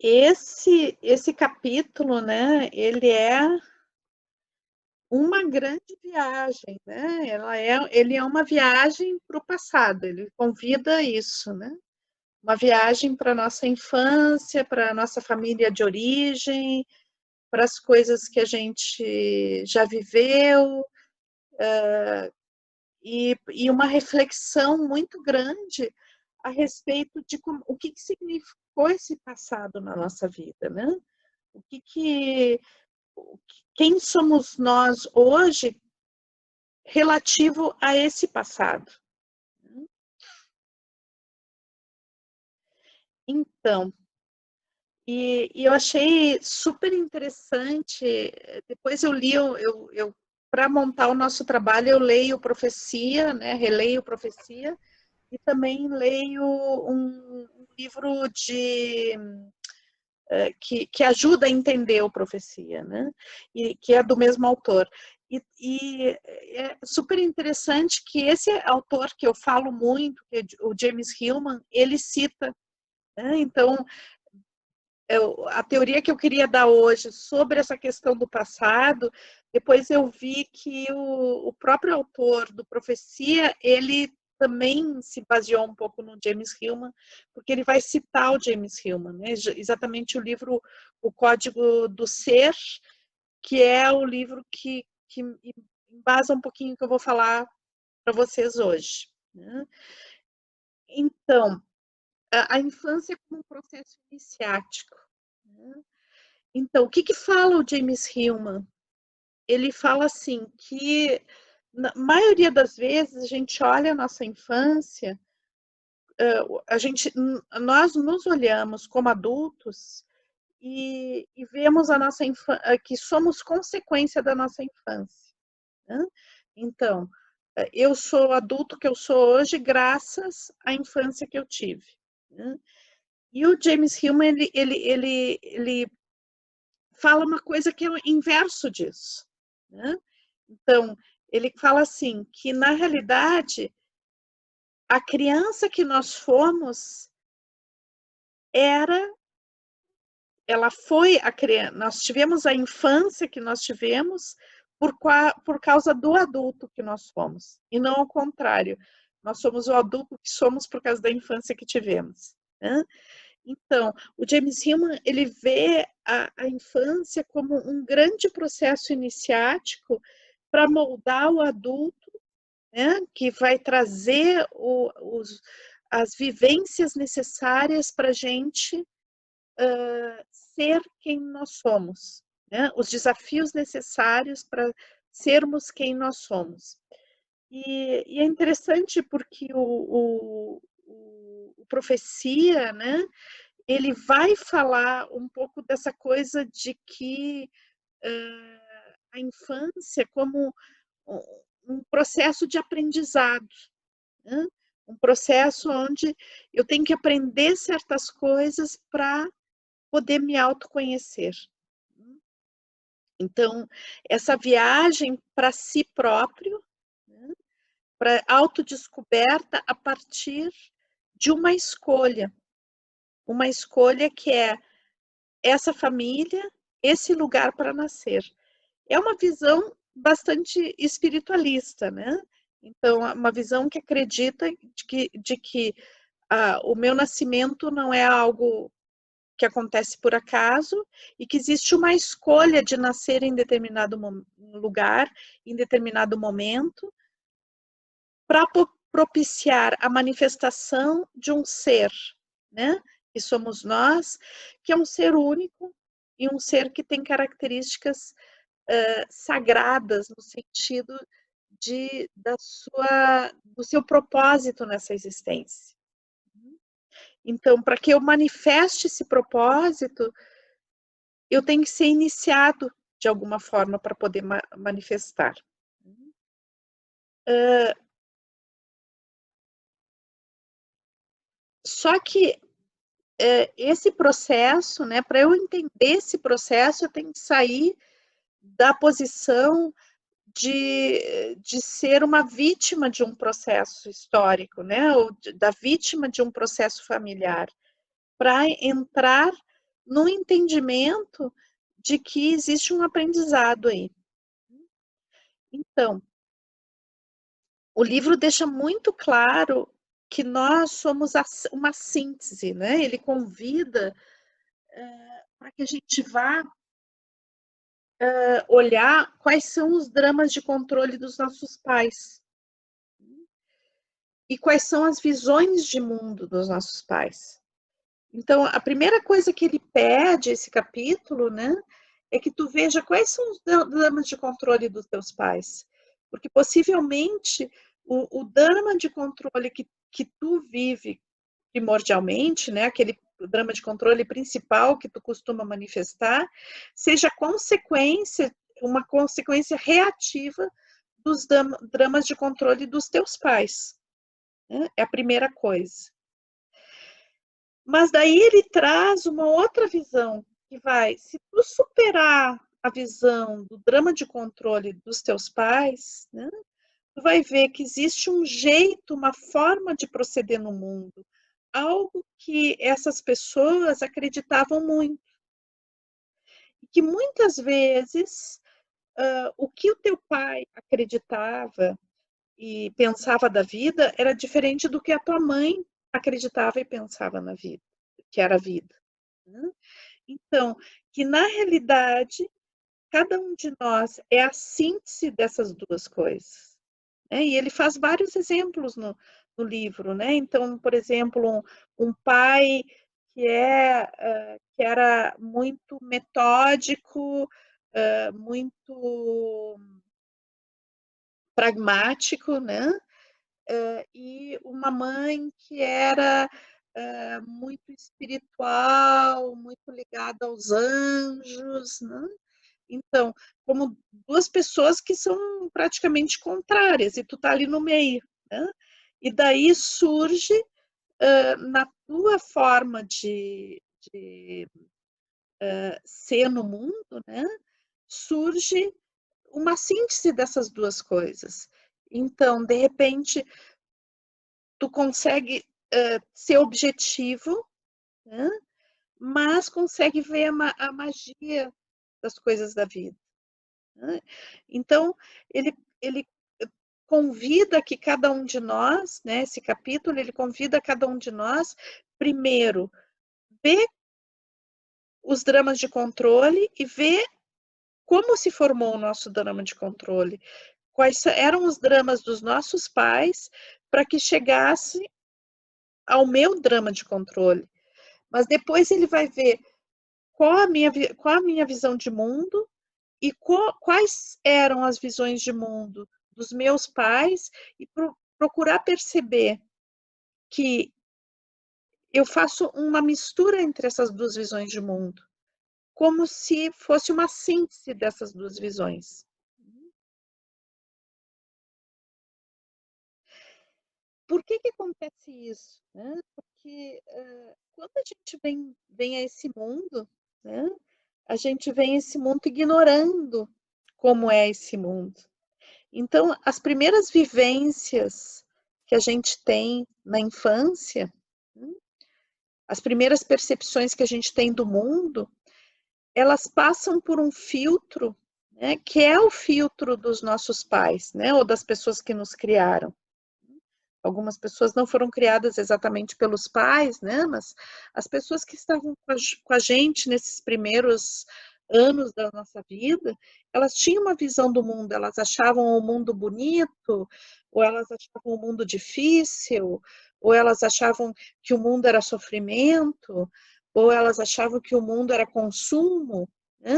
esse capítulo, né, ele é uma grande viagem, né? Ele é uma viagem para o passado, ele convida isso, né? Uma viagem para a nossa infância, para a nossa família de origem, para as coisas que a gente já viveu, e uma reflexão muito grande a respeito de o que significou esse passado na nossa vida, né? O que que, quem somos nós hoje relativo a esse passado? Então, e eu achei super interessante. Depois eu li, para montar o nosso trabalho, eu leio Profecia, né, releio Profecia, e também leio um livro que ajuda a entender o Profecia, né, e que é do mesmo autor. E é super interessante que esse autor que eu falo muito, que é o James Hillman, ele cita, né, então a teoria que eu queria dar hoje sobre essa questão do passado, depois eu vi que o próprio autor do Profecia, ele também se baseou um pouco no James Hillman, porque ele vai citar o James Hillman, né? Exatamente o livro O Código do Ser, que é o livro que embasa um pouquinho o que eu vou falar para vocês hoje, né? Então, a infância como um processo iniciático, né? Então, o que fala o James Hillman? Ele fala assim que, na maioria das vezes, a gente olha a nossa infância, nós nos olhamos como adultos e vemos a nossa infância, que somos consequência da nossa infância, né? Então, eu sou o adulto que eu sou hoje graças à infância que eu tive, né? E o James Hillman, ele fala uma coisa que é o inverso disso, né? Então, ele fala assim, que na realidade, a criança que nós fomos ela foi a criança, nós tivemos a infância que nós tivemos por causa do adulto que nós fomos, e não ao contrário, nós somos o adulto que somos por causa da infância que tivemos, né? Então, o James Hillman, ele vê a infância como um grande processo iniciático para moldar o adulto, né, que vai trazer as vivências necessárias para a gente ser quem nós somos, né, os desafios necessários para sermos quem nós somos. E é interessante porque o Profecia, né, ele vai falar um pouco dessa coisa de que a infância como um processo de aprendizado, né? Um processo onde eu tenho que aprender certas coisas para poder me autoconhecer. Então, essa viagem para si próprio, né? Para autodescoberta a partir de uma escolha que é essa família, esse lugar para nascer. É uma visão bastante espiritualista, né? Então, uma visão que acredita de que o meu nascimento não é algo que acontece por acaso e que existe uma escolha de nascer em determinado lugar, em determinado momento, para propiciar a manifestação de um ser, né? Que somos nós, que é um ser único e um ser que tem características sagradas no sentido do seu propósito nessa existência. Então, para que eu manifeste esse propósito, eu tenho que ser iniciado de alguma forma para poder manifestar. Só que esse processo, né, para eu entender esse processo, eu tenho que sair da posição de ser uma vítima de um processo histórico, né, ou da vítima de um processo familiar, para entrar no entendimento de que existe um aprendizado aí. Então, o livro deixa muito claro que nós somos uma síntese, né? Ele convida para que a gente vá olhar quais são os dramas de controle dos nossos pais e quais são as visões de mundo dos nossos pais. Então, a primeira coisa que ele pede, esse capítulo, né, é que tu veja quais são os dramas de controle dos teus pais. Porque possivelmente o drama de controle que tu vive primordialmente, né, aquele drama de controle principal que tu costuma manifestar, seja uma consequência reativa dos dramas de controle dos teus pais. Né? É a primeira coisa. Mas daí ele traz uma outra visão, que vai, se tu superar a visão do drama de controle dos teus pais, né, tu vai ver que existe um jeito, uma forma de proceder no mundo, algo que essas pessoas acreditavam muito. E que muitas vezes o que o teu pai acreditava e pensava da vida era diferente do que a tua mãe acreditava e pensava na vida, que era a vida. Né? Então, que na realidade, cada um de nós é a síntese dessas duas coisas. Né? E ele faz vários exemplos no livro. Né? Então, por exemplo, um pai que era muito metódico, muito pragmático, né? E uma mãe que era muito espiritual, muito ligada aos anjos, né? Então, como duas pessoas que são praticamente contrárias, e tu tá ali no meio, né? E daí surge, na tua forma de ser no mundo, né? Surge uma síntese dessas duas coisas. Então, de repente, tu consegue ser objetivo, né? Mas consegue ver a magia das coisas da vida. Né? Então, ele convida que cada um de nós, né, esse capítulo, ele convida cada um de nós, primeiro, ver os dramas de controle e ver como se formou o nosso drama de controle. Quais eram os dramas dos nossos pais para que chegasse ao meu drama de controle. Mas depois ele vai ver qual a minha visão de mundo e quais eram as visões de mundo dos meus pais e procurar perceber que eu faço uma mistura entre essas duas visões de mundo, como se fosse uma síntese dessas duas visões. Por que acontece isso? Né? Porque quando a gente vem a esse mundo, né, a gente vem a esse mundo ignorando como é esse mundo. Então, as primeiras vivências que a gente tem na infância, né, as primeiras percepções que a gente tem do mundo, elas passam por um filtro, né, que é o filtro dos nossos pais, né, ou das pessoas que nos criaram. Algumas pessoas não foram criadas exatamente pelos pais, né, mas as pessoas que estavam com a gente nesses primeiros anos da nossa vida, elas tinham uma visão do mundo, elas achavam o mundo bonito, ou elas achavam o mundo difícil, ou elas achavam que o mundo era sofrimento, ou elas achavam que o mundo era consumo, né?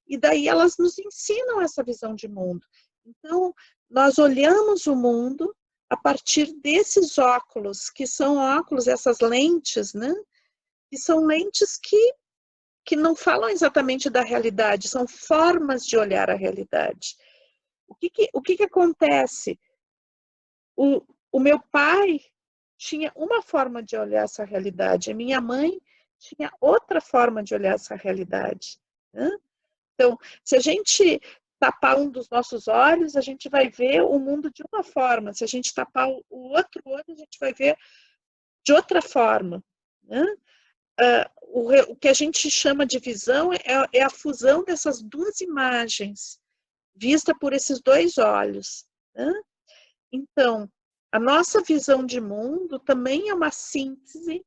E daí elas nos ensinam essa visão de mundo. Então, nós olhamos o mundo a partir desses óculos, que são óculos, essas lentes, né? Que são lentes que não falam exatamente da realidade, são formas de olhar a realidade. O que acontece? O meu pai tinha uma forma de olhar essa realidade, a minha mãe tinha outra forma de olhar essa realidade. Né? Então, se a gente tapar um dos nossos olhos, a gente vai ver o mundo de uma forma. Se a gente tapar o outro olho, a gente vai ver de outra forma. Né? o que a gente chama de visão é a fusão dessas duas imagens, vista por esses dois olhos, né? Então, a nossa visão de mundo também é uma síntese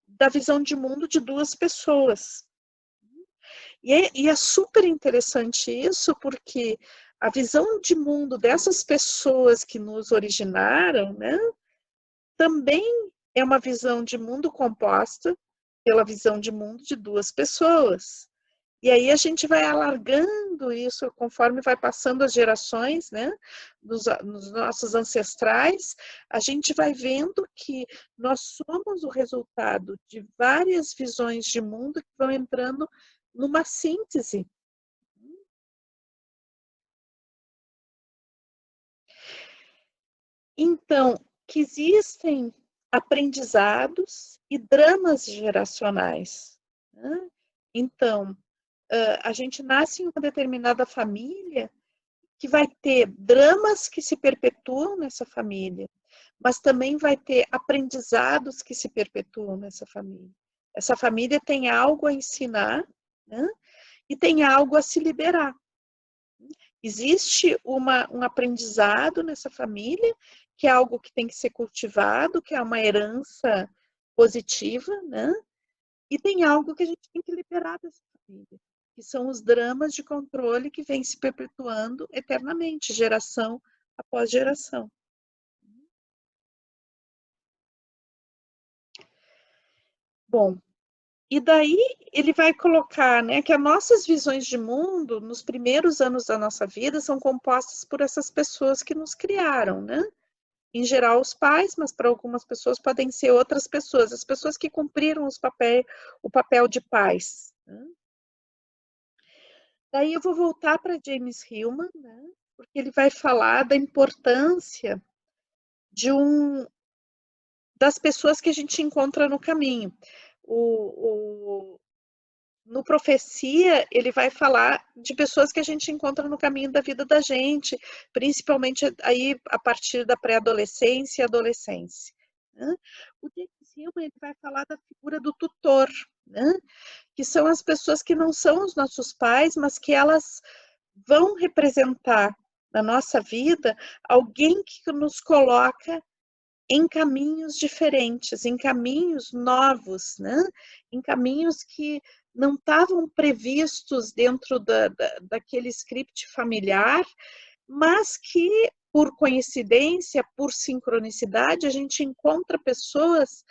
da visão de mundo de duas pessoas. E é super interessante isso, porque a visão de mundo dessas pessoas que nos originaram, né, também é uma visão de mundo composta pela visão de mundo de duas pessoas. E aí a gente vai alargando isso conforme vai passando as gerações, né, dos nossos ancestrais, a gente vai vendo que nós somos o resultado de várias visões de mundo que vão entrando numa síntese. Então, que existem aprendizados e dramas geracionais, né? Então, a gente nasce em uma determinada família que vai ter dramas que se perpetuam nessa família, mas também vai ter aprendizados que se perpetuam nessa família. Essa família tem algo a ensinar, né? E tem algo a se liberar. Existe um aprendizado nessa família, que é algo que tem que ser cultivado, que é uma herança positiva, né? E tem algo que a gente tem que liberar dessa família, que são os dramas de controle que vêm se perpetuando eternamente, geração após geração. Bom, e daí ele vai colocar, né, que as nossas visões de mundo, nos primeiros anos da nossa vida, são compostas por essas pessoas que nos criaram, né? Em geral, os pais, mas para algumas pessoas podem ser outras pessoas, as pessoas que cumpriram o papel de pais, né? Daí eu vou voltar para James Hillman, né? Porque ele vai falar da importância de das pessoas que a gente encontra no caminho. No Profecia, ele vai falar de pessoas que a gente encontra no caminho da vida da gente, principalmente aí a partir da pré-adolescência e adolescência, né? O James Hillman, ele vai falar da figura do tutor, né? Que são as pessoas que não são os nossos pais, mas que elas vão representar na nossa vida alguém que nos coloca em caminhos diferentes, em caminhos novos, né? Em caminhos que não estavam previstos dentro daquele script familiar, mas que, por coincidência, por sincronicidade, a gente encontra pessoas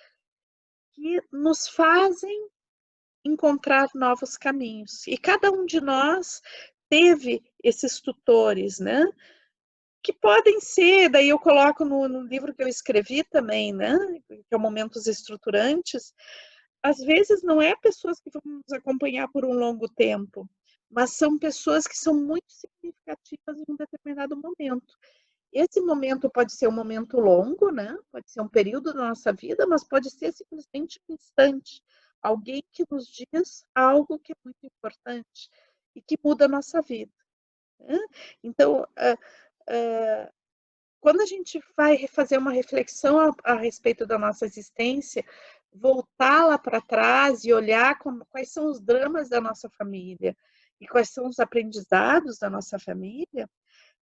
que nos fazem encontrar novos caminhos. E cada um de nós teve esses tutores, né? Que podem ser, daí eu coloco no livro que eu escrevi também, né? Que é o Momentos Estruturantes. Às vezes não é pessoas que vão nos acompanhar por um longo tempo, mas são pessoas que são muito significativas em um determinado momento. Esse momento pode ser um momento longo, né? Pode ser um período da nossa vida, mas pode ser simplesmente um instante. Alguém que nos diz algo que é muito importante e que muda a nossa vida, né? Então, quando a gente vai fazer uma reflexão a respeito da nossa existência, voltar lá para trás e olhar quais são os dramas da nossa família e quais são os aprendizados da nossa família,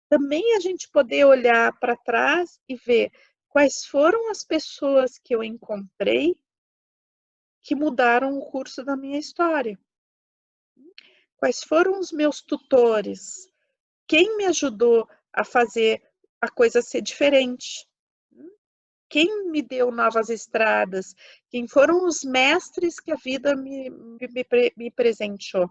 também a gente poder olhar para trás e ver quais foram as pessoas que eu encontrei que mudaram o curso da minha história. Quais foram os meus tutores? Quem me ajudou a fazer a coisa ser diferente? Quem me deu novas estradas? Quem foram os mestres que a vida me presenteou?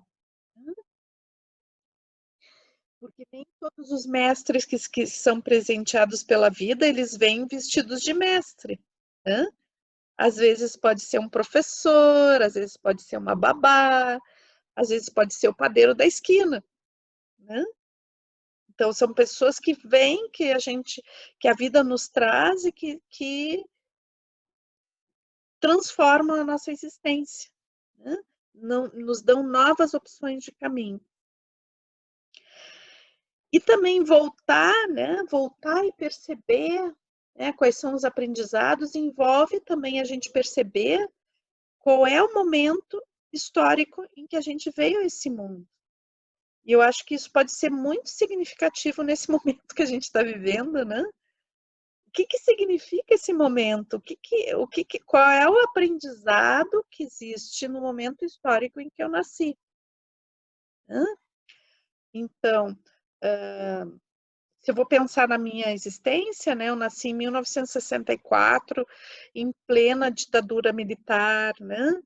Porque nem todos os mestres que são presenteados pela vida, eles vêm vestidos de mestre, né? Às vezes pode ser um professor, às vezes pode ser uma babá, às vezes pode ser o padeiro da esquina, né? Então são pessoas que vêm, que a vida nos traz e que transformam a nossa existência, né? Não, nos dão novas opções de caminho. E também voltar, né? Voltar e perceber, né, quais são os aprendizados, envolve também a gente perceber qual é o momento histórico em que a gente veio a esse mundo. E eu acho que isso pode ser muito significativo nesse momento que a gente está vivendo, né? O que significa esse momento? Qual é o aprendizado que existe no momento histórico em que eu nasci? Né? Então, se eu vou pensar na minha existência, né, eu nasci em 1964, em plena ditadura militar, né?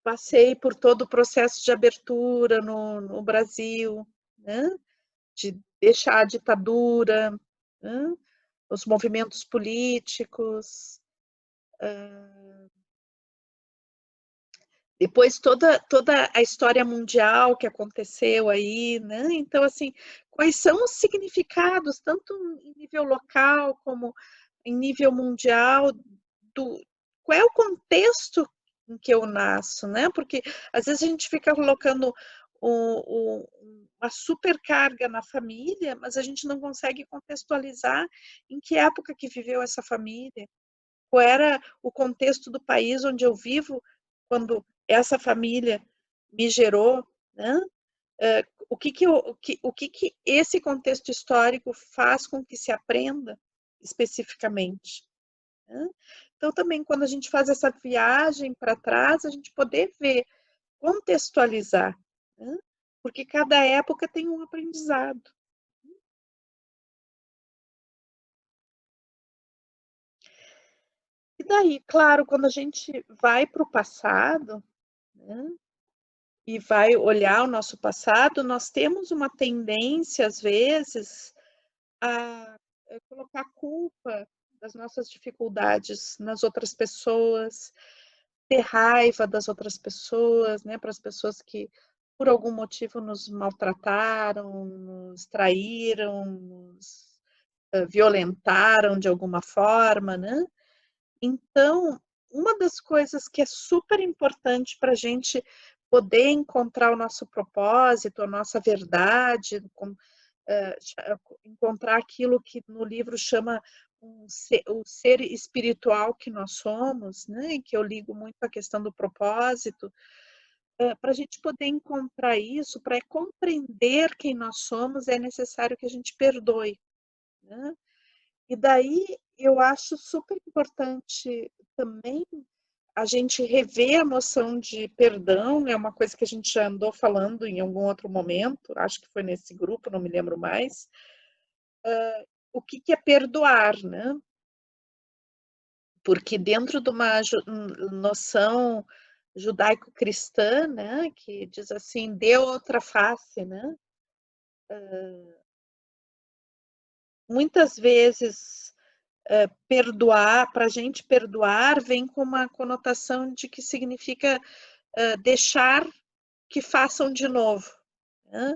Passei por todo o processo de abertura no Brasil, né? De deixar a ditadura, né? Os movimentos políticos, depois toda a história mundial que aconteceu aí, né? Então, assim, quais são os significados, tanto em nível local como em nível mundial, do qual é o contexto em que eu nasço, né? Porque às vezes a gente fica colocando uma supercarga na família, mas a gente não consegue contextualizar em que época que viveu essa família, qual era o contexto do país onde eu vivo quando essa família me gerou, né? O que esse contexto histórico faz com que se aprenda especificamente, né? Então, também, quando a gente faz essa viagem para trás, a gente poder ver, contextualizar, né? Porque cada época tem um aprendizado. E daí, claro, quando a gente vai para o passado, né, e vai olhar o nosso passado, nós temos uma tendência, às vezes, a colocar culpa das nossas dificuldades nas outras pessoas, ter raiva das outras pessoas, né, para as pessoas que, por algum motivo, nos maltrataram, nos traíram, nos violentaram de alguma forma, né? Então, uma das coisas que é super importante para a gente poder encontrar o nosso propósito, a nossa verdade, encontrar aquilo que no livro chama o ser espiritual que nós somos, né? E que eu ligo muito à questão do propósito, para a gente poder encontrar isso, para compreender quem nós somos, é necessário que a gente perdoe, né? E daí eu acho super importante também a gente rever a noção de perdão, é uma coisa que a gente já andou falando em algum outro momento, acho que foi nesse grupo, não me lembro mais. O que é perdoar, né? Porque dentro de uma noção judaico-cristã, né, que diz assim, dê outra face, né? Muitas vezes perdoar, para a gente perdoar, vem com uma conotação de que significa deixar que façam de novo, né?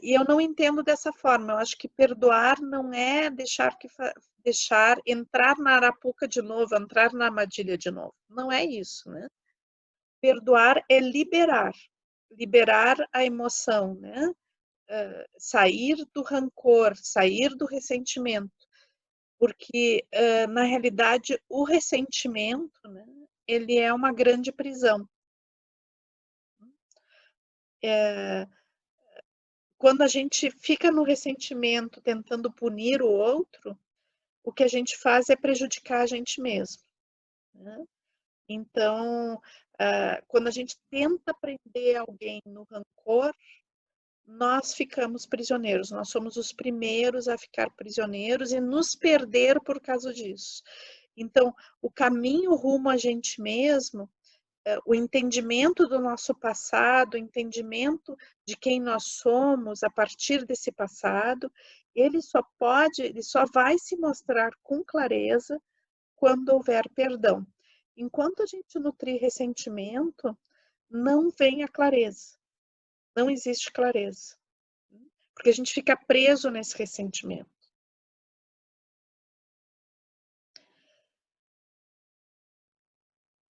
E eu não entendo dessa forma. Eu acho que perdoar não é deixar entrar na arapuca de novo, entrar na armadilha de novo. Não é isso, né? Perdoar é liberar a emoção, né? Sair do rancor, sair do ressentimento, porque na realidade o ressentimento, né, ele é uma grande prisão. Quando a gente fica no ressentimento tentando punir o outro, o que a gente faz é prejudicar a gente mesmo, né? Então, quando a gente tenta prender alguém no rancor, nós ficamos prisioneiros, nós somos os primeiros a ficar prisioneiros e nos perder por causa disso. Então, o caminho rumo a gente mesmo, o entendimento do nosso passado, o entendimento de quem nós somos a partir desse passado, ele só vai se mostrar com clareza quando houver perdão. Enquanto a gente nutrir ressentimento, não vem a clareza, não existe clareza, porque a gente fica preso nesse ressentimento.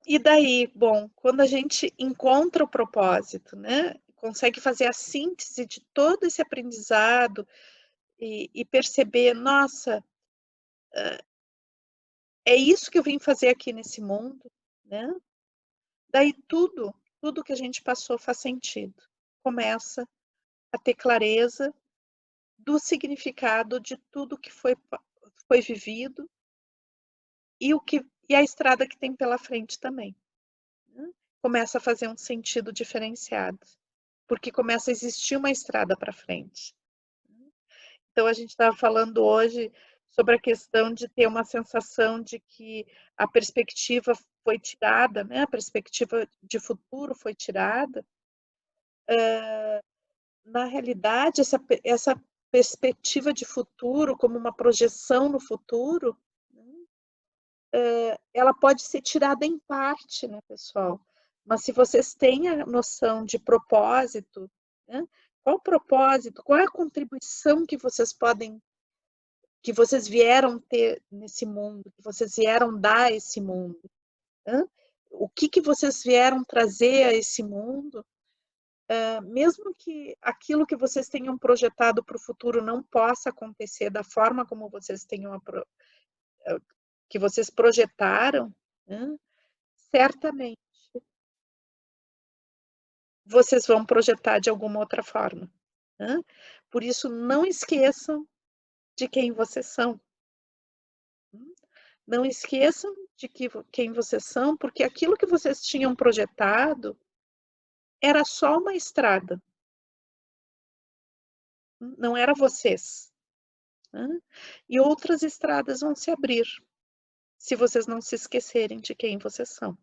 E daí, bom, quando a gente encontra o propósito, né, consegue fazer a síntese de todo esse aprendizado e perceber, nossa, é isso que eu vim fazer aqui nesse mundo, né? Daí tudo que a gente passou faz sentido. Começa a ter clareza do significado de tudo que foi vivido e a estrada que tem pela frente também, né? Começa a fazer um sentido diferenciado, porque começa a existir uma estrada para frente. Então a gente estava falando hoje sobre a questão de ter uma sensação de que a perspectiva foi tirada, né? A perspectiva de futuro foi tirada. Na realidade, essa perspectiva de futuro, como uma projeção no futuro, ela pode ser tirada em parte, né, pessoal? Mas se vocês têm a noção de propósito, né? Qual o propósito? Qual é a contribuição que que vocês vieram ter nesse mundo, que vocês vieram dar a esse mundo? Né? O que vocês vieram trazer a esse mundo? Mesmo que aquilo que vocês tenham projetado para o futuro não possa acontecer da forma como vocês que vocês projetaram, né? Certamente vocês vão projetar de alguma outra forma, né? Por isso, não esqueçam de quem vocês são. Não esqueçam de quem vocês são, porque aquilo que vocês tinham projetado era só uma estrada, não era vocês, né? E outras estradas vão se abrir, se vocês não se esquecerem de quem vocês são.